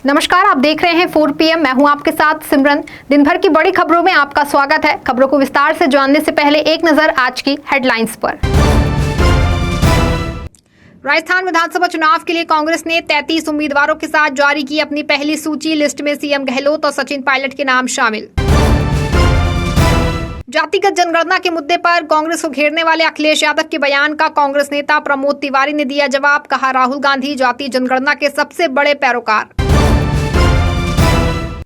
नमस्कार, आप देख रहे हैं 4 PM। मैं हूं आपके साथ सिमरन। दिन भर की बड़ी खबरों में आपका स्वागत है। खबरों को विस्तार से जानने से पहले एक नजर आज की हेडलाइंस पर। राजस्थान विधानसभा चुनाव के लिए कांग्रेस ने 33 उम्मीदवारों के साथ जारी की अपनी पहली सूची। लिस्ट में सीएम गहलोत और सचिन पायलट के नाम शामिल। जातिगत जनगणना के मुद्दे पर कांग्रेस को घेरने वाले अखिलेश यादव के बयान का कांग्रेस नेता प्रमोद तिवारी ने दिया जवाब। कहा, राहुल गांधी जातीय जनगणना के सबसे बड़े पैरोकार।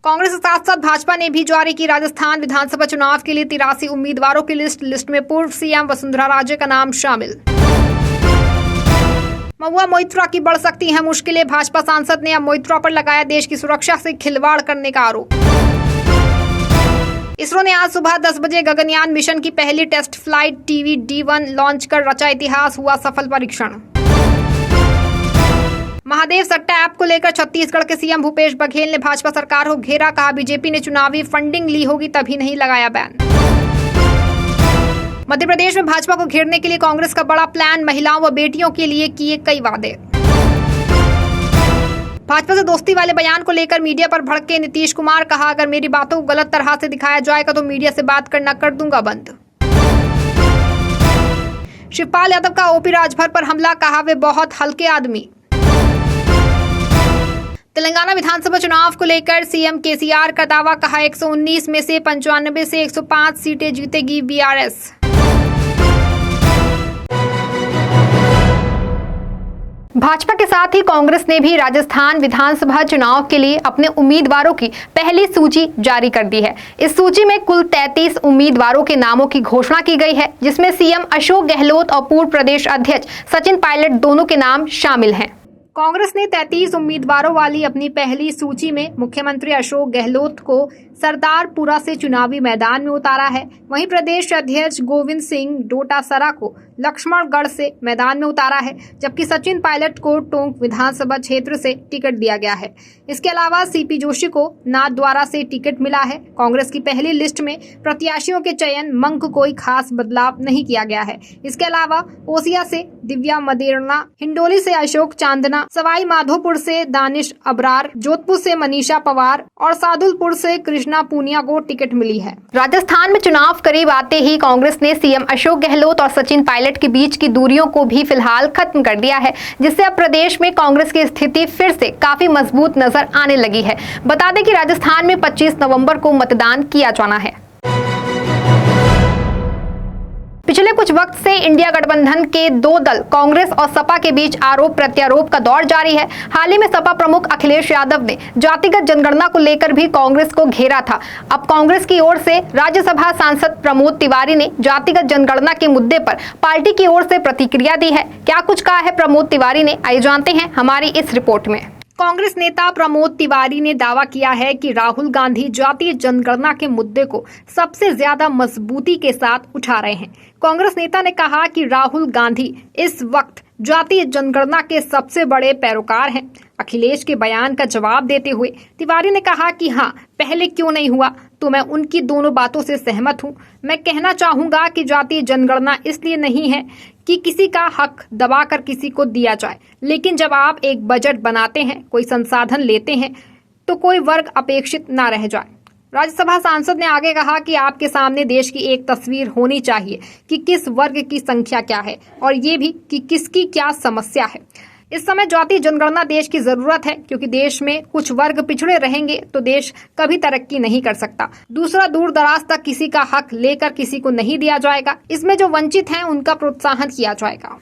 कांग्रेस के साथ साथ भाजपा ने भी जारी की राजस्थान विधानसभा चुनाव के लिए 83 उम्मीदवारों की लिस्ट में पूर्व सीएम वसुंधरा राजे का नाम शामिल। महुआ मोइत्रा की बढ़ सकती हैं मुश्किलें। भाजपा सांसद ने अब मोइत्रा पर लगाया देश की सुरक्षा से खिलवाड़ करने का आरोप। इसरो ने आज सुबह 10 बजे गगनयान मिशन की पहली टेस्ट फ्लाइट TVD-1 लॉन्च कर रचा इतिहास। हुआ सफल परीक्षण। महादेव सट्टा ऐप को लेकर छत्तीसगढ़ के सीएम भूपेश बघेल ने भाजपा सरकार को घेरा। कहा, बीजेपी ने चुनावी फंडिंग ली होगी तभी नहीं लगाया बैन। मध्य प्रदेश में भाजपा को घेरने के लिए कांग्रेस का बड़ा प्लान। महिलाओं व बेटियों के लिए किए कई वादे। भाजपा से दोस्ती वाले बयान को लेकर मीडिया पर भड़के नीतीश कुमार। कहा, अगर मेरी बातों को गलत तरह से दिखाया जाएगा तो मीडिया से बात करना कर दूंगा बंद। शिवपाल यादव का ओपी राजभर पर हमला। कहा, वे बहुत हल्के आदमी। तेलंगाना विधानसभा चुनाव को लेकर सीएम केसीआर का दावा। कहा, 119 में से 95 से 105 सीटें जीतेगी BRS। भाजपा के साथ ही कांग्रेस ने भी राजस्थान विधानसभा चुनाव के लिए अपने उम्मीदवारों की पहली सूची जारी कर दी है। इस सूची में कुल 33 उम्मीदवारों के नामों की घोषणा की गई है, जिसमें सीएम अशोक गहलोत और पूर्व प्रदेश अध्यक्ष सचिन पायलट दोनों के नाम शामिल हैं। कांग्रेस ने 33 उम्मीदवारों वाली अपनी पहली सूची में मुख्यमंत्री अशोक गहलोत को सरदारपुरा से चुनावी मैदान में उतारा है। वहीं प्रदेश अध्यक्ष गोविंद सिंह डोटासरा को लक्ष्मणगढ़ से मैदान में उतारा है, जबकि सचिन पायलट को टोंक विधानसभा क्षेत्र से टिकट दिया गया है। इसके अलावा CP जोशी को नाथद्वारा से टिकट मिला है। कांग्रेस की पहली लिस्ट में प्रत्याशियों के चयन मंग कोई खास बदलाव नहीं किया गया है। इसके अलावा ओसिया से दिव्या मदेरणा, हिंडोली से अशोक चांदना, सवाई माधोपुर से दानिश अबरार, जोधपुर से मनीषा पवार और सादुलपुर से कृष्णा पूनिया को टिकट मिली है। राजस्थान में चुनाव करीब आते ही कांग्रेस ने सीएम अशोक गहलोत और सचिन पायलट के बीच की दूरियों को भी फिलहाल खत्म कर दिया है, जिससे अब प्रदेश में कांग्रेस की स्थिति फिर से काफी मजबूत नजर आने लगी है। बता दें कि राजस्थान में 25 नवंबर को मतदान किया जाना है। पिछले कुछ वक्त से इंडिया गठबंधन के दो दल कांग्रेस और सपा के बीच आरोप प्रत्यारोप का दौर जारी है। हाल ही में सपा प्रमुख अखिलेश यादव ने जातिगत जनगणना को लेकर भी कांग्रेस को घेरा था। अब कांग्रेस की ओर से राज्यसभा सांसद प्रमोद तिवारी ने जातिगत जनगणना के मुद्दे पर पार्टी की ओर से प्रतिक्रिया दी है। क्या कुछ कहा है प्रमोद तिवारी ने, आइए जानते हैं हमारी इस रिपोर्ट में। कांग्रेस नेता प्रमोद तिवारी ने दावा किया है कि राहुल गांधी जातीय जनगणना के मुद्दे को सबसे ज्यादा मजबूती के साथ उठा रहे हैं। कांग्रेस नेता ने कहा कि राहुल गांधी इस वक्त जातीय जनगणना के सबसे बड़े पैरोकार हैं। अखिलेश के बयान का जवाब देते हुए तिवारी ने कहा कि हाँ, पहले क्यों नहीं हुआ, तो मैं उनकी दोनों बातों से सहमत हूँ। मैं कहना चाहूंगा कि जातीय जनगणना इसलिए नहीं है कि किसी का हक दबाकर किसी को दिया जाए, लेकिन जब आप एक बजट बनाते हैं, कोई संसाधन लेते हैं, तो कोई वर्ग अपेक्षित ना रह जाए। राज्यसभा सांसद ने आगे कहा कि आपके सामने देश की एक तस्वीर होनी चाहिए कि किस वर्ग की संख्या क्या है और ये भी कि किसकी क्या समस्या है। इस समय जातीय जनगणना देश की जरूरत है, क्योंकि देश में कुछ वर्ग पिछड़े रहेंगे तो देश कभी तरक्की नहीं कर सकता। दूसरा, दूर दराज तक किसी का हक लेकर किसी को नहीं दिया जाएगा। इसमें जो वंचित हैं उनका प्रोत्साहन किया जाएगा।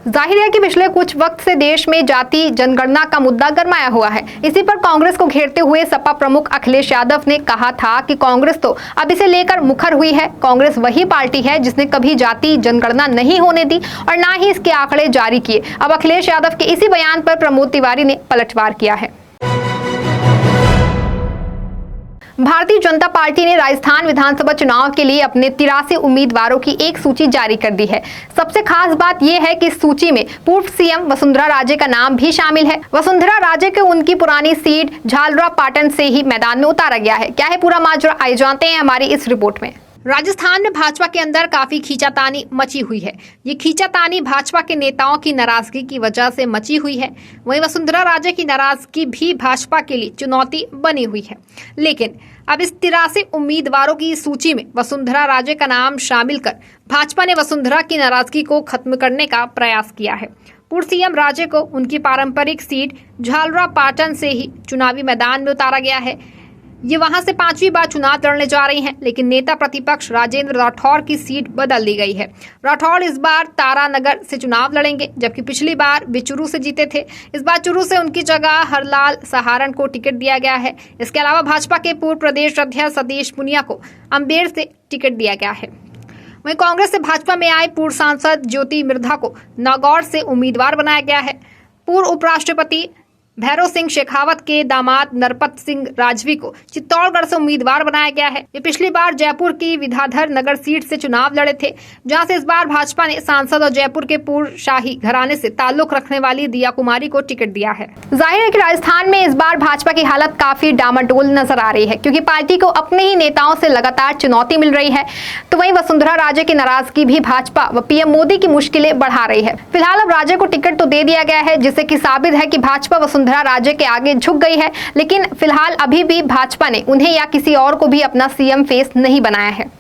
जाहिर है कि पिछले कुछ वक्त से देश में जाति जनगणना का मुद्दा गरमाया हुआ है। इसी पर कांग्रेस को घेरते हुए सपा प्रमुख अखिलेश यादव ने कहा था कि कांग्रेस तो अब इसे लेकर मुखर हुई है। कांग्रेस वही पार्टी है जिसने कभी जाति जनगणना नहीं होने दी और ना ही इसके आंकड़े जारी किए। अब अखिलेश यादव के इसी बयान पर प्रमोद तिवारी ने पलटवार किया है। भारतीय जनता पार्टी ने राजस्थान विधानसभा चुनाव के लिए अपने 83 उम्मीदवारों की एक सूची जारी कर दी है। सबसे खास बात यह है कि इस सूची में पूर्व सीएम वसुंधरा राजे का नाम भी शामिल है। वसुंधरा राजे को उनकी पुरानी सीट झालरा पाटन से ही मैदान में उतारा गया है। क्या है पूरा माजरा, आइए जानते हैं हमारी इस रिपोर्ट में। राजस्थान में भाजपा के अंदर काफी खींचातानी मची हुई है। ये खींचातानी भाजपा के नेताओं की नाराजगी की वजह से मची हुई है। वहीं वसुंधरा राजे की नाराजगी भी भाजपा के लिए चुनौती बनी हुई है। लेकिन अब इस 83 उम्मीदवारों की सूची में वसुंधरा राजे का नाम शामिल कर भाजपा ने वसुंधरा की नाराजगी को खत्म करने का प्रयास किया है। पूर्व सीएम राजे को उनकी पारंपरिक सीट झालरापाटन से ही चुनावी मैदान में उतारा गया है। ये वहां से 5वीं बार चुनाव लड़ने जा रही हैं, लेकिन नेता प्रतिपक्ष राजेंद्र राठौर की सीट बदल दी गई है। राठौर इस बार तारानगर से चुनाव लड़ेंगे, जबकि पिछली बार वे चुरू से जीते थे। इस बार चुरू से उनकी जगह हरलाल सहारण को टिकट दिया गया है। इसके अलावा भाजपा के पूर्व प्रदेश अध्यक्ष सतीश पुनिया को अम्बेर से टिकट दिया गया है। वहीं कांग्रेस से भाजपा में आए पूर्व सांसद ज्योति मिर्धा को नागौर से उम्मीदवार बनाया गया है। पूर्व उपराष्ट्रपति भैरव सिंह शेखावत के दामाद नरपत सिंह राजवी को चित्तौड़गढ़ से उम्मीदवार बनाया गया है। वे पिछली बार जयपुर की विद्याधर नगर सीट से चुनाव लड़े थे, जहां से इस बार भाजपा ने सांसद और जयपुर के पूर्व शाही घराने से ताल्लुक रखने वाली दिया कुमारी को टिकट दिया है। जाहिर है कि राजस्थान में इस बार भाजपा की हालत काफी डामाडोल नजर आ रही है, क्योंकि पार्टी को अपने ही नेताओं से लगातार चुनौती मिल रही है। तो वहीं वसुंधरा राजे की नाराजगी भी भाजपा व पीएम मोदी की मुश्किलें बढ़ा रही है। फिलहाल अब राजे को टिकट तो दे दिया गया है, जिससे कि साबित है कि भाजपा वसुंधरा राजे के आगे झुक गई है। लेकिन फिलहाल अभी भी भाजपा ने उन्हें या किसी और को भी अपना सीएम फेस नहीं बनाया है।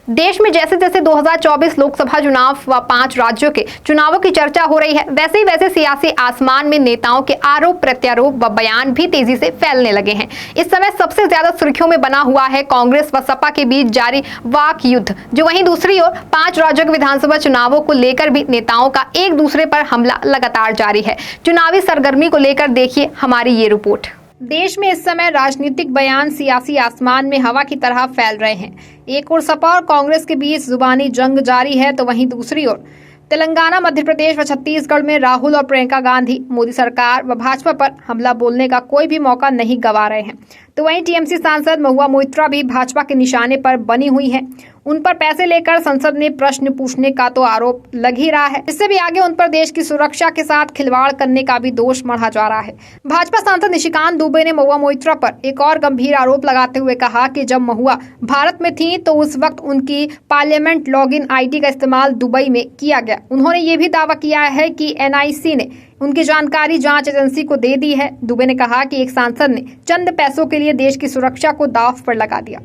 देश में जैसे जैसे 2024 लोकसभा चुनाव व 5 राज्यों के चुनावों की चर्चा हो रही है, वैसे ही वैसे सियासी आसमान में नेताओं के आरोप प्रत्यारोप व बयान भी तेजी से फैलने लगे हैं। इस समय सबसे ज्यादा सुर्खियों में बना हुआ है कांग्रेस व सपा के बीच जारी वाक युद्ध, जो वहीं दूसरी ओर 5 राज्यों के विधानसभा चुनावों को लेकर भी नेताओं का एक दूसरे पर हमला लगातार जारी है। चुनावी सरगर्मी को लेकर देखिए हमारी ये रिपोर्ट। देश में इस समय राजनीतिक बयान सियासी आसमान में हवा की तरह फैल रहे हैं। एक ओर सपा और कांग्रेस के बीच जुबानी जंग जारी है, तो वहीं दूसरी ओर तेलंगाना, मध्य प्रदेश व छत्तीसगढ़ में राहुल और प्रियंका गांधी मोदी सरकार व भाजपा पर हमला बोलने का कोई भी मौका नहीं गंवा रहे हैं। तो वहीं टीएमसी सांसद महुआ मोइत्रा भी भाजपा के निशाने पर बनी हुई हैं। उन पर पैसे लेकर संसद में प्रश्न पूछने का तो आरोप लग ही रहा है। इससे भी आगे उन पर देश की सुरक्षा के साथ खिलवाड़ करने का भी दोष मढ़ा जा रहा है। भाजपा सांसद निशिकांत दुबे ने महुआ मोइत्रा पर एक और गंभीर आरोप लगाते हुए कहा कि जब महुआ भारत में थी तो उस वक्त उनकी पार्लियामेंट लॉगिन आईडी का इस्तेमाल दुबई में किया गया। उन्होंने ये भी दावा किया है कि एनआईसी ने उनकी जानकारी जांच एजेंसी को दे दी है। दुबे ने कहा कि एक सांसद ने चंद पैसों के लिए देश की सुरक्षा को दांव पर लगा दिया।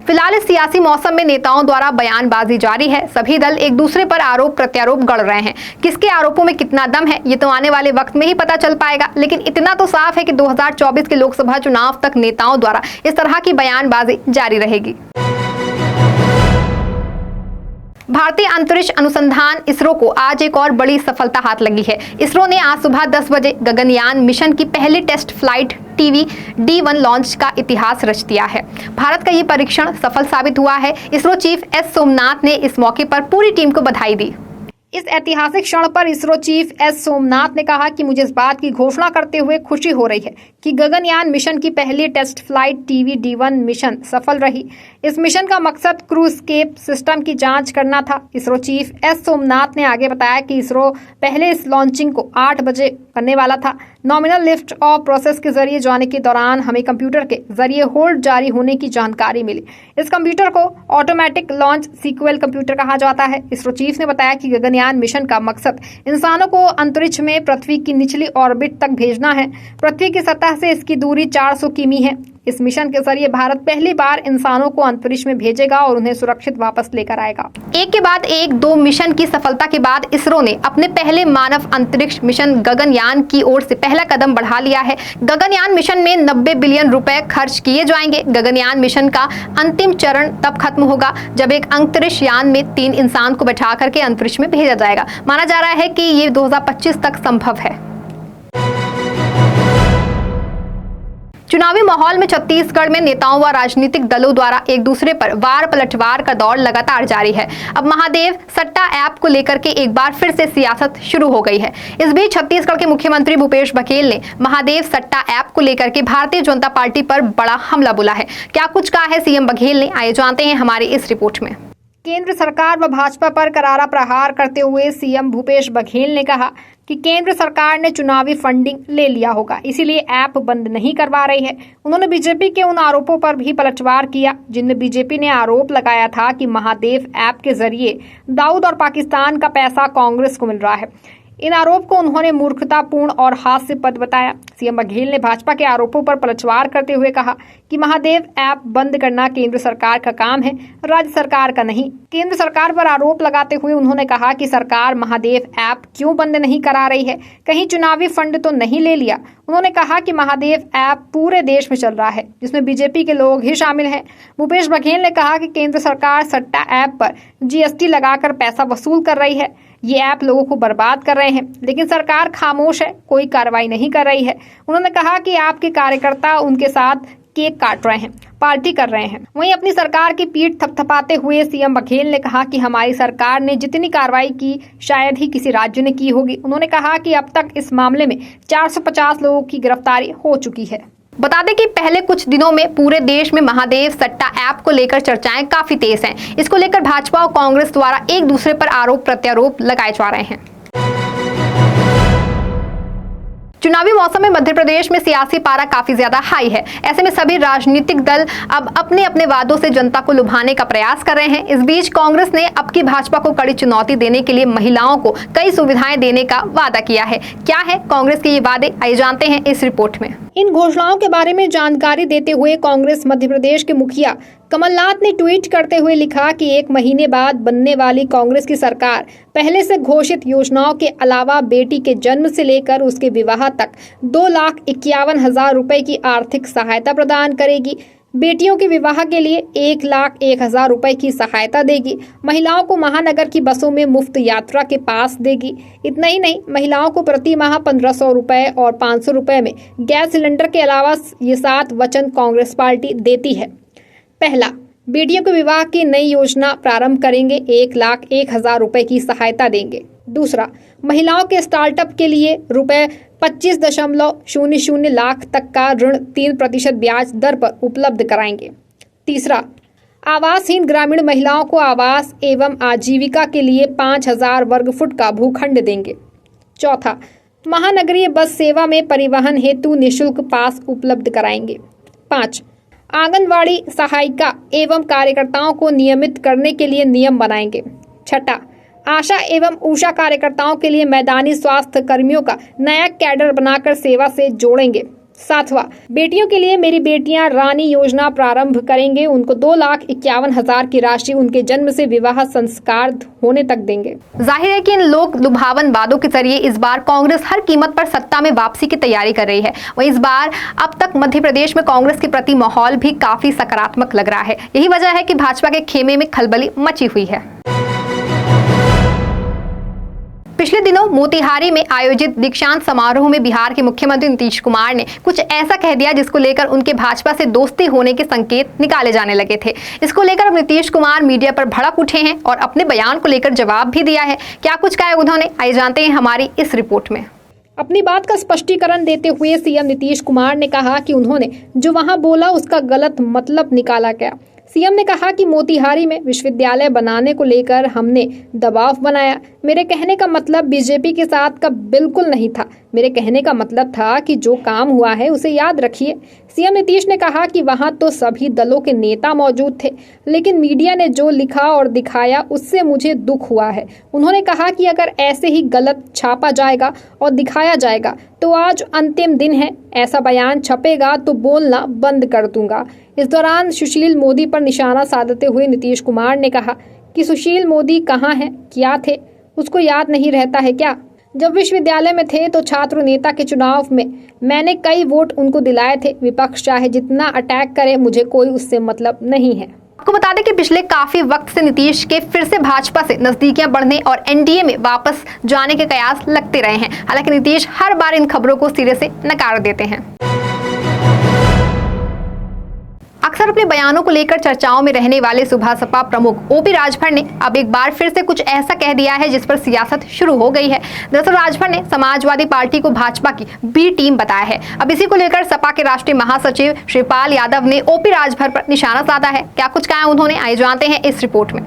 फिलहाल इस सियासी मौसम में नेताओं द्वारा बयानबाजी जारी है। सभी दल एक दूसरे पर आरोप प्रत्यारोप गढ़ रहे हैं। किसके आरोपों में कितना दम है, ये तो आने वाले वक्त में ही पता चल पाएगा। लेकिन इतना तो साफ है कि 2024 के लोकसभा चुनाव तक नेताओं द्वारा इस तरह की बयानबाजी जारी रहेगी। भारतीय अंतरिक्ष अनुसंधान इसरो को आज एक और बड़ी सफलता हाथ लगी है। इसरो ने आज सुबह 10 बजे गगनयान मिशन की पहली टेस्ट फ्लाइट TV-D1 लॉन्च का इतिहास रच दिया है। भारत का ये परीक्षण सफल साबित हुआ है। इसरो चीफ एस सोमनाथ ने इस मौके पर पूरी टीम को बधाई दी। इस ऐतिहासिक क्षण पर इसरो चीफ एस सोमनाथ ने कहा कि मुझे इस बात की घोषणा करते हुए खुशी हो रही है कि गगनयान मिशन की पहली टेस्ट फ्लाइट TV-D1 मिशन सफल रही। इस मिशन का मकसद क्रू एस्केप सिस्टम की जांच करना था। इसरो चीफ एस सोमनाथ ने आगे बताया कि इसरो पहले इस लॉन्चिंग को 8 बजे करने वाला था। नॉमिनल लिफ्ट ऑफ प्रोसेस के जरिए जाने के दौरान हमें कंप्यूटर के जरिए होल्ड जारी होने की जानकारी मिली। इस कंप्यूटर को ऑटोमेटिक लॉन्च सीक्वल कंप्यूटर कहा जाता है। इसरो चीफ ने बताया कि गगनयान मिशन का मकसद इंसानों को अंतरिक्ष में पृथ्वी की निचली ऑर्बिट तक भेजना है। पृथ्वी की सतह से इसकी दूरी 400 किमी है। इस मिशन के जरिए भारत पहली बार इंसानों को अंतरिक्ष में भेजेगा और उन्हें सुरक्षित वापस लेकर आएगा। एक के बाद एक 2 मिशन की सफलता के बाद इसरो ने अपने पहले मानव अंतरिक्ष मिशन गगनयान की ओर से पहला कदम बढ़ा लिया है। गगनयान मिशन में 90 बिलियन रुपए खर्च किए जाएंगे। गगनयान मिशन का अंतिम चरण तब खत्म होगा जब एक अंतरिक्ष यान में 3 इंसान को बैठा करके अंतरिक्ष में भेजा जाएगा। माना जा रहा है कि ये 2025 तक संभव है। चुनावी माहौल में छत्तीसगढ़ में नेताओं व राजनीतिक दलों द्वारा एक दूसरे पर वार पलटवार का दौर लगातार जारी है। अब महादेव सट्टा ऐप को लेकर के एक बार फिर से सियासत शुरू हो गई है। इस बीच छत्तीसगढ़ के मुख्यमंत्री भूपेश बघेल ने महादेव सट्टा ऐप को लेकर के भारतीय जनता पार्टी पर बड़ा हमला बोला है। क्या कुछ कहा है सीएम बघेल ने, आइए जानते हैं हमारी इस रिपोर्ट में। केंद्र सरकार व भाजपा पर करारा प्रहार करते हुए सीएम भूपेश बघेल ने कहा कि केंद्र सरकार ने चुनावी फंडिंग ले लिया होगा, इसीलिए ऐप बंद नहीं करवा रही है। उन्होंने बीजेपी के उन आरोपों पर भी पलटवार किया जिनमें बीजेपी ने आरोप लगाया था कि महादेव ऐप के जरिए दाऊद और पाकिस्तान का पैसा कांग्रेस को मिल रहा है। इन आरोप को उन्होंने मूर्खतापूर्ण और हास्यास्पद बताया। सीएम बघेल ने भाजपा के आरोपों पर पलटवार करते हुए कहा कि महादेव ऐप बंद करना केंद्र सरकार का काम है, राज्य सरकार का नहीं। केंद्र सरकार पर आरोप लगाते हुए उन्होंने कहा कि सरकार महादेव ऐप क्यों बंद नहीं करा रही है, कहीं चुनावी फंड तो नहीं ले लिया। उन्होंने कहा कि महादेव ऐप पूरे देश में चल रहा है, जिसमें बीजेपी के लोग ही शामिल हैं। भूपेश बघेल ने कहा कि केंद्र सरकार सट्टा ऐप पर जीएसटी लगाकर पैसा वसूल कर रही है। ये ऐप लोगों को बर्बाद कर रहे हैं, लेकिन सरकार खामोश है, कोई कार्रवाई नहीं कर रही है। उन्होंने कहा कि आपके कार्यकर्ता उनके साथ केक काट रहे हैं, पार्टी कर रहे हैं। वहीं अपनी सरकार की पीठ थपथपाते हुए सीएम बघेल ने कहा कि हमारी सरकार ने जितनी कार्रवाई की शायद ही किसी राज्य ने की होगी। उन्होंने कहा कि अब तक इस मामले में 450 लोगों की गिरफ्तारी हो चुकी है। बता दें कि पहले कुछ दिनों में पूरे देश में महादेव सट्टा ऐप को लेकर चर्चाएं काफी तेज हैं। इसको लेकर भाजपा और कांग्रेस द्वारा एक दूसरे पर आरोप प्रत्यारोप लगाए जा रहे हैं। चुनावी मौसम में मध्य प्रदेश में सियासी पारा काफी ज्यादा हाई है। ऐसे में सभी राजनीतिक दल अब अपने अपने वादों से जनता को लुभाने का प्रयास कर रहे हैं। इस बीच कांग्रेस ने अब की भाजपा को कड़ी चुनौती देने के लिए महिलाओं को कई सुविधाएं देने का वादा किया है। क्या है कांग्रेस के ये वादे, आइए जानते हैं इस रिपोर्ट में। इन घोषणाओं के बारे में जानकारी देते हुए कांग्रेस मध्य प्रदेश के मुखिया कमलनाथ ने ट्वीट करते हुए लिखा कि 1 महीने बाद बनने वाली कांग्रेस की सरकार पहले से घोषित योजनाओं के अलावा बेटी के जन्म से लेकर उसके विवाह तक 2,51,000 रुपए की आर्थिक सहायता प्रदान करेगी। बेटियों के विवाह के लिए 1,01,000 रुपए की सहायता देगी। महिलाओं को महानगर की बसों में मुफ्त यात्रा के पास देगी। इतना ही नहीं, महिलाओं को प्रति माह 1,500 रुपए और 500 रुपए में गैस सिलेंडर के अलावा ये 7 वचन कांग्रेस पार्टी देती है। पहला, बेटियों के विवाह की नई योजना प्रारंभ करेंगे, 1,01,000 रुपए की सहायता देंगे। दूसरा, महिलाओं के स्टार्टअप के लिए रुपए 25.00 लाख तक का ऋण 3% ब्याज दर पर उपलब्ध कराएंगे। तीसरा, आवासहीन ग्रामीण महिलाओं को आवास एवं आजीविका के लिए 5,000 वर्ग फुट का भूखंड देंगे। चौथा, महानगरीय बस सेवा में परिवहन हेतु निःशुल्क पास उपलब्ध कराएंगे। 5, आंगनवाड़ी सहायिका एवं कार्यकर्ताओं को नियमित करने के लिए नियम बनाएंगे। 6, आशा एवं ऊषा कार्यकर्ताओं के लिए मैदानी स्वास्थ्य कर्मियों का नया कैडर बनाकर सेवा से जोड़ेंगे। 7वां, बेटियों के लिए मेरी बेटियां रानी योजना प्रारंभ करेंगे। उनको 2,51,000 की राशि उनके जन्म से विवाह संस्कार होने तक देंगे। जाहिर है कि इन लोक लुभावन वादों के जरिए इस बार कांग्रेस हर कीमत पर सत्ता में वापसी की तैयारी कर रही है। वहीं इस बार अब तक मध्य प्रदेश में कांग्रेस के प्रति माहौल भी काफी सकारात्मक लग रहा है। यही वजह है कि भाजपा के खेमे में खलबली मची हुई है। पिछले दिनों मोतिहारी में आयोजित दीक्षांत समारोह में बिहार के मुख्यमंत्री नीतीश कुमार ने कुछ ऐसा कह दिया जिसको लेकर उनके भाजपा से दोस्ती होने के संकेत निकाले जाने लगे थे। इसको लेकर अब नीतीश कुमार मीडिया पर भड़क उठे हैं और अपने बयान को लेकर जवाब भी दिया है। क्या कुछ कहा उन्होंने, आइए जानते हैं हमारी इस रिपोर्ट में। अपनी बात का स्पष्टीकरण देते हुए सीएम नीतीश कुमार ने कहा कि उन्होंने जो वहां बोला उसका गलत मतलब निकाला गया। सीएम ने कहा कि मोतिहारी में विश्वविद्यालय बनाने को लेकर हमने दबाव बनाया। मेरे कहने का मतलब बीजेपी के साथ का बिल्कुल नहीं था। मेरे कहने का मतलब था कि जो काम हुआ है उसे याद रखिए। सीएम नीतीश ने कहा कि वहां तो सभी दलों के नेता मौजूद थे, लेकिन मीडिया ने जो लिखा और दिखाया उससे मुझे दुख हुआ है। उन्होंने कहा कि अगर ऐसे ही गलत छापा जाएगा और दिखाया जाएगा तो आज अंतिम दिन है, ऐसा बयान छपेगा तो बोलना बंद कर दूंगा। इस दौरान सुशील मोदी पर निशाना साधते हुए नीतीश कुमार ने कहा कि सुशील मोदी कहाँ हैं, क्या थे, उसको याद नहीं रहता है क्या? जब विश्वविद्यालय में थे तो छात्र नेता के चुनाव में मैंने कई वोट उनको दिलाए थे। विपक्ष चाहे जितना अटैक करे, मुझे कोई उससे मतलब नहीं है। आपको बता दें कि पिछले काफी वक्त से नीतीश के फिर से भाजपा से नजदीकियां बढ़ने और एनडीए में वापस जाने के कयास लगते रहे हैं। हालांकि नीतीश हर बार इन खबरों को सिरे से नकार देते हैं। अक्सर अपने बयानों को लेकर चर्चाओं में रहने वाले सुबह सपा प्रमुख ओपी राजभर ने अब एक बार फिर से कुछ ऐसा कह दिया है जिस पर सियासत शुरू हो गई है। दरअसल राजभर ने समाजवादी पार्टी को भाजपा की बी टीम बताया है। अब इसी को लेकर सपा के राष्ट्रीय महासचिव श्रीपाल यादव ने ओपी राजभर पर निशाना साधा है। क्या कुछ कहा उन्होंने, आइए जानते हैं इस रिपोर्ट में।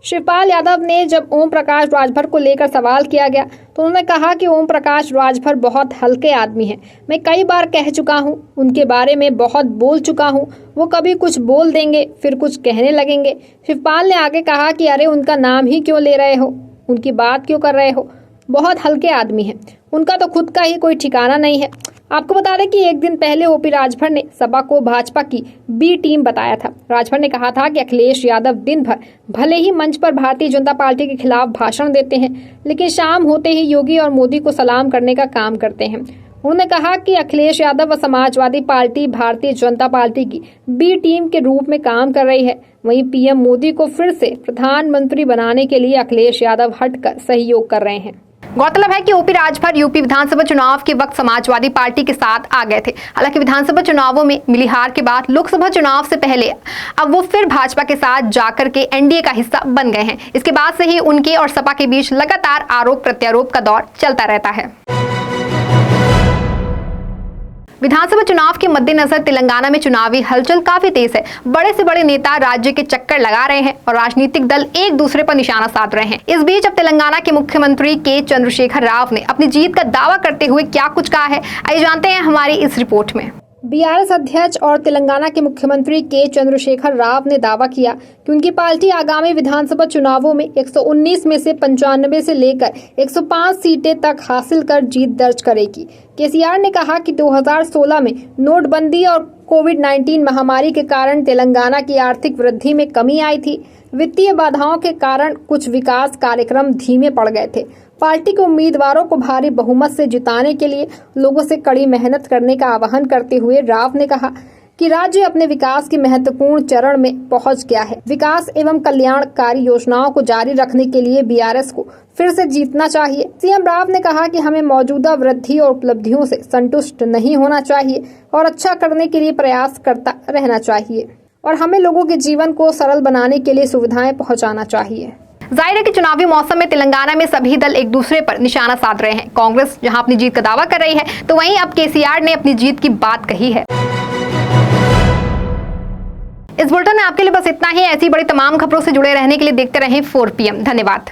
शिवपाल यादव ने जब ओम प्रकाश राजभर को लेकर सवाल किया गया तो उन्होंने कहा कि ओम प्रकाश राजभर बहुत हल्के आदमी हैं। मैं कई बार कह चुका हूं, उनके बारे में बहुत बोल चुका हूं। वो कभी कुछ बोल देंगे फिर कुछ कहने लगेंगे। शिवपाल ने आगे कहा कि अरे उनका नाम ही क्यों ले रहे हो, उनकी बात क्यों कर रहे हो, बहुत हल्के आदमी हैं। उनका तो खुद का ही कोई ठिकाना नहीं है। आपको बता दें कि एक दिन पहले ओपी राजभर ने सपा को भाजपा की बी टीम बताया था। राजभर ने कहा था कि अखिलेश यादव दिन भर भले ही मंच पर भारतीय जनता पार्टी के खिलाफ भाषण देते हैं, लेकिन शाम होते ही योगी और मोदी को सलाम करने का काम करते हैं। उन्होंने कहा कि अखिलेश यादव व समाजवादी पार्टी भारतीय जनता पार्टी की बी टीम के रूप में काम कर रही है। वहीं पीएम मोदी को फिर से प्रधानमंत्री बनाने के लिए अखिलेश यादव हटकर सहयोग कर रहे हैं। गौरतलब है कि ओपी राजभर यूपी विधानसभा चुनाव के वक्त समाजवादी पार्टी के साथ आ गए थे। हालांकि विधानसभा चुनावों में मिली हार के बाद लोकसभा चुनाव से पहले अब वो फिर भाजपा के साथ जाकर के एनडीए का हिस्सा बन गए हैं। इसके बाद से ही उनके और सपा के बीच लगातार आरोप प्रत्यारोप का दौर चलता रहता है। विधानसभा चुनाव के मद्देनजर तेलंगाना में चुनावी हलचल काफी तेज है। बड़े से बड़े नेता राज्य के चक्कर लगा रहे हैं और राजनीतिक दल एक दूसरे पर निशाना साध रहे हैं। इस बीच अब तेलंगाना के मुख्यमंत्री के चंद्रशेखर राव ने अपनी जीत का दावा करते हुए क्या कुछ कहा है, आइए जानते हैं हमारी इस रिपोर्ट में। बीआरएस अध्यक्ष और तेलंगाना के मुख्यमंत्री के चंद्रशेखर राव ने दावा किया कि उनकी पार्टी आगामी विधानसभा चुनावों में 119 में से 95 से लेकर 105 सीटें तक हासिल कर जीत दर्ज करेगी। केसीआर ने कहा कि 2016 में नोटबंदी और कोविड-19 महामारी के कारण तेलंगाना की आर्थिक वृद्धि में कमी आई थी। वित्तीय बाधाओं के कारण कुछ विकास कार्यक्रम धीमे पड़ गए थे। पार्टी के उम्मीदवारों को भारी बहुमत से जिताने के लिए लोगों से कड़ी मेहनत करने का आह्वान करते हुए राव ने कहा कि राज्य अपने विकास के महत्वपूर्ण चरण में पहुंच गया है। विकास एवं कल्याणकारी योजनाओं को जारी रखने के लिए बीआरएस को फिर से जीतना चाहिए। सीएम राव ने कहा कि हमें मौजूदा वृद्धि और उपलब्धियों से संतुष्ट नहीं होना चाहिए और अच्छा करने के लिए प्रयास करता रहना चाहिए और हमें लोगों के जीवन को सरल बनाने के लिए सुविधाएं पहुँचाना चाहिए। जाहिर है कि चुनावी मौसम में तेलंगाना में सभी दल एक दूसरे पर निशाना साध रहे हैं। कांग्रेस जहां अपनी जीत का दावा कर रही है तो वहीं अब केसीआर ने अपनी जीत की बात कही है। इस बुलेटिन में आपके लिए बस इतना ही। ऐसी बड़ी तमाम खबरों से जुड़े रहने के लिए देखते रहें 4PM। धन्यवाद।